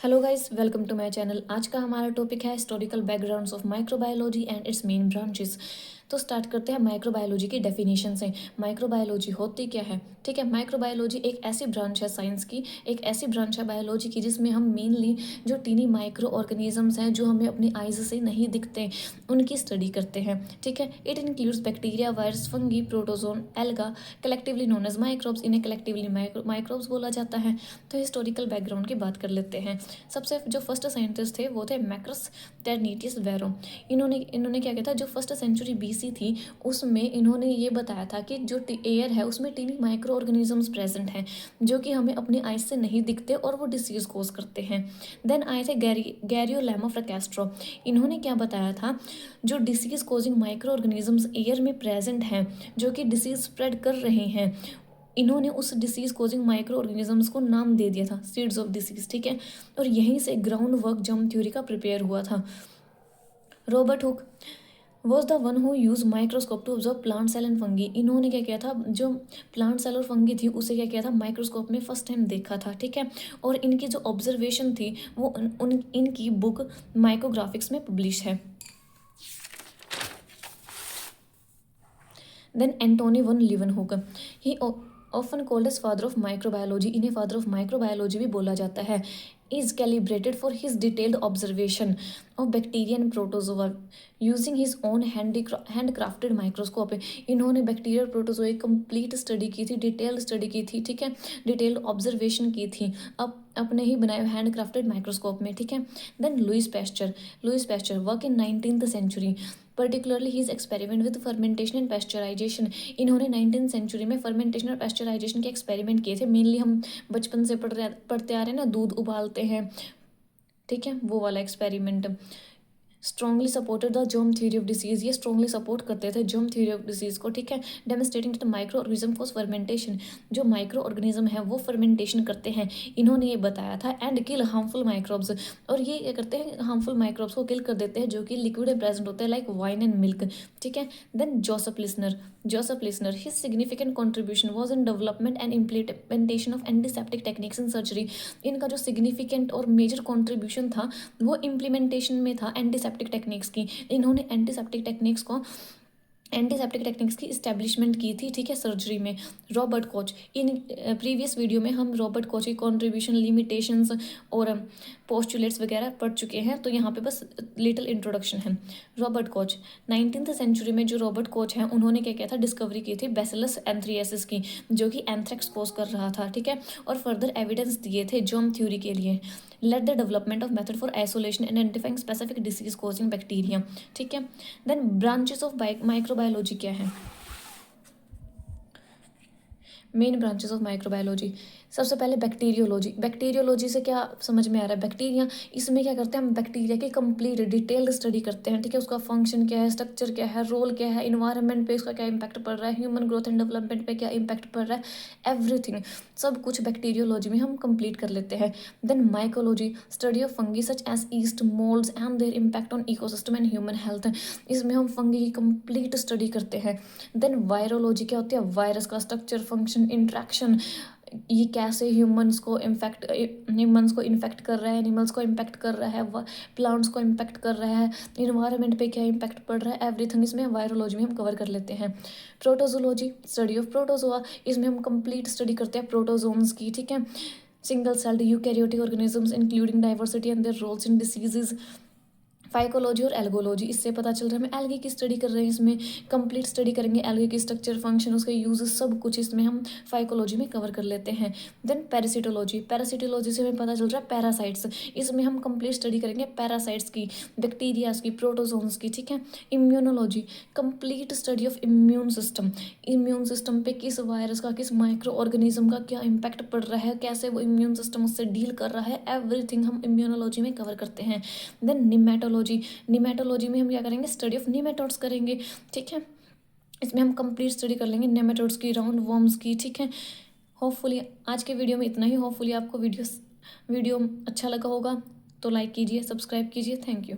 Hello guys, welcome to my channel. आज का हमारा टॉपिक है historical backgrounds of microbiology and its main branches. तो स्टार्ट करते हैं माइक्रोबायोलॉजी की डेफिनेशन से। माइक्रोबायोलॉजी होती क्या है? ठीक है, माइक्रोबायोलॉजी एक ऐसी ब्रांच है साइंस की, एक ऐसी ब्रांच है बायोलॉजी की जिसमें हम मेनली जो टीनी माइक्रो ऑर्गेनिजम्स हैं जो हमें अपनी आइज से नहीं दिखते उनकी स्टडी करते हैं। ठीक है, it includes bacteria, virus, fungi, protozoan, alga, collectively known as microbes. इन्हें कलेक्टिवली माइक्रोब्स बोला जाता है। तो हिस्टोरिकल बैकग्राउंड की बात कर लेते हैं। सबसे जो फर्स्ट साइंटिस्ट थे वो थे मैक्रस टेरनीटियस वेरो। इन्होंने इन्होंने क्या किया था, जो फर्स्ट सेंचुरी बीसी थी उसमें इन्होंने ये बताया था कि जो एयर है उसमें टीनी माइक्रो ऑर्गेनिजम्स प्रेजेंट हैं जो कि हमें अपनी आइज से नहीं दिखते और वो डिसीज कोज करते हैं। देन आए थे गैरियो लैमा फ्रैकेस्ट्रो। इन्होंने क्या बताया था, जो disease causing micro organisms air में प्रेजेंट हैं जो कि डिसीज स्प्रेड कर रहे हैं, इन्होंने उस डिसीज कोजिंग माइक्रो ऑर्गेनिजम्स को नाम दे दिया था सीड्स ऑफ डिसीज। ठीक है, और यहीं से ग्राउंड वर्क जर्म थ्योरी का प्रिपेयर हुआ था। Robert Hooke was the one who use microscope to observe plant cell and fungi. इन्होंने क्या किया था, जो प्लांट सेल और फंगी थी उसे क्या किया था, माइक्रोस्कोप में फर्स्ट टाइम देखा था। ठीक है, और इनकी जो ऑब्जर्वेशन थी वो इनकी बुक माइक्रोग्राफिक्स में पब्लिश है। Then Antonie van Leeuwenhoek, he often called as father of microbiology. इन्हें फादर ऑफ माइक्रोबायोलॉजी भी बोला जाता है। Is calibrated for his detailed observation of bacteria and protozoa using his own hand crafted microscope. इन्होंने bacteria और protozoa की complete study की थी, डिटेल्ड स्टडी की थी। ठीक है, डिटेल्ड ऑब्जर्वेशन की थी अब अपने ही बनाए हैंड क्राफ्टेड माइक्रोस्कोप में। ठीक है, then Louis Pasteur work in 19th century, particularly his experiment with fermentation and pasteurization. इन्होंने 19th सेंचुरी में फर्मेंटेशन और पेस्चराइजेशन के एक्सपेरिमेंट किए थे। मेनली हम बचपन से पढ़ते आ रहे हैं ना, दूध उबालते हैं, ठीक है, वो वाला experiment. Strongly supported the germ theory of disease, ये स्ट्रॉन्गली सपोर्ट करते थे जर्म थ्योरी ऑफ डिसीज को। ठीक है, demonstrating the micro organism for fermentation, जो माइक्रो ऑर्गेनिज्म है वो फर्मेंटेशन करते हैं, इन्होंने ये बताया था। एंड किल हार्मफुल माइक्रोब्स, और ये क्या करते हैं, हार्मफुल माइक्रोब्स को किल कर देते हैं जो कि लिक्विड में प्रेजेंट होते हैं लाइक वाइन एंड मिल्क। ठीक है, then Joseph Lister his significant contribution was in development and implementation of antiseptic techniques in surgery. इनका जो सिग्निफिकेंट और मेजर कॉन्ट्रीब्यूशन था वो इम्प्लीमेंटेशन में था एंटीसेप्टिक टेक्निक्स की। इन्होंने एंटीसेप्टिक टेक्निक्स की इस्टेब्लिशमेंट की थी। ठीक है, सर्जरी में। Robert Koch, in previous video में हम रॉबर्ट कोच की कॉन्ट्रीब्यूशन, लिमिटेशंस और पोस्टुलेट्स वगैरह पढ़ चुके हैं, तो यहाँ पे बस लिटिल इंट्रोडक्शन है। रॉबर्ट कोच 19th सेंचुरी में जो रॉबर्ट कोच हैं उन्होंने क्या किया था, डिस्कवरी की थी बैसिलस एंथ्रियसिस की जो कि एंथ्रेक्स कोज कर रहा था। ठीक है, और फर्दर एविडेंस दिए थे जर्म थ्योरी के लिए। Let the development of method for isolation and identifying specific disease causing bacteria. ठीक है, देन ब्रांचेस ऑफ माइक्रोबायोलॉजी क्या है, मेन ब्रांचेस ऑफ माइक्रोबायोलॉजी। सबसे पहले बैक्टीरियोलॉजी से क्या समझ में आ रहा है, बैक्टीरिया, इसमें क्या करते हैं हम, बैक्टीरिया की कंप्लीट डिटेल्ड स्टडी करते हैं। ठीक है, उसका फंक्शन क्या है, स्ट्रक्चर क्या है, रोल क्या है, इन्वायरमेंट पे उसका क्या इंपैक्ट पड़ रहा है, ह्यूमन ग्रोथ एंड डेवलपमेंट पे क्या इंपैक्ट पड़ रहा है, एवरीथिंग, सब कुछ बैक्टीरियोलॉजी में हम कंप्लीट कर लेते हैं। Then mycology, study of fungi such as yeast, moulds and their impact on ecosystem and human health. इसमें हम फंगी की कंप्लीट स्टडी करते हैं। देन वायरोलॉजी, क्या होती है, वायरस का स्ट्रक्चर, फंक्शन, इंट्रैक्शन, ये कैसे ह्यूमंस को इन्फेक्ट कर रहा है, एनिमल्स को इम्पैक्ट कर रहा है, प्लांट्स को इम्पैक्ट कर रहा है, इन्वायरमेंट पे क्या इम्पैक्ट पड़ रहा है, एवरीथिंग इसमें वायरोलॉजी में हम कवर कर लेते हैं। प्रोटोजोलॉजी, स्टडी ऑफ प्रोटोजोआ, इसमें हम कंप्लीट स्टडी करते हैं प्रोटोजोन्स की। ठीक है, single celled eukaryotic organisms including diversity and their roles in diseases. Phycology और एल्गोलॉजी, इससे पता चल रहा है हम एल्गी की स्टडी कर रहे हैं, इसमें कंप्लीट स्टडी करेंगे एल्गी की स्ट्रक्चर, फंक्शन, उसके यूजेस, सब कुछ इसमें हम फाइकोलॉजी में कवर कर लेते हैं। देन पैरासिटोलॉजी से हमें पता चल रहा है पैरासाइट्स, इसमें हम कंप्लीट स्टडी करेंगे पैरासाइट्स की, बैक्टीरियाज की, प्रोटोजोन्स की। ठीक है, immunology, complete study of immune system पे किस वायरस का, किस माइक्रो ऑर्गेनिज्म का क्या इम्पैक्ट पड़ रहा है, कैसे वो इम्यून सिस्टम उससे डील कर रहा है, एवरीथिंग हम इम्यूनोलॉजी में कवर करते हैं। देन निमेटोलॉजी में हम क्या करेंगे, स्टडी ऑफ निमेटोड्स करेंगे। ठीक है, इसमें हम कंप्लीट स्टडी कर लेंगे नेमेटोड्स की, राउंड वर्म्स की। ठीक है, होपफुली आज के वीडियो में इतना ही। होपफुली आपको वीडियो अच्छा लगा होगा, तो लाइक कीजिए, सब्सक्राइब कीजिए। Thank you.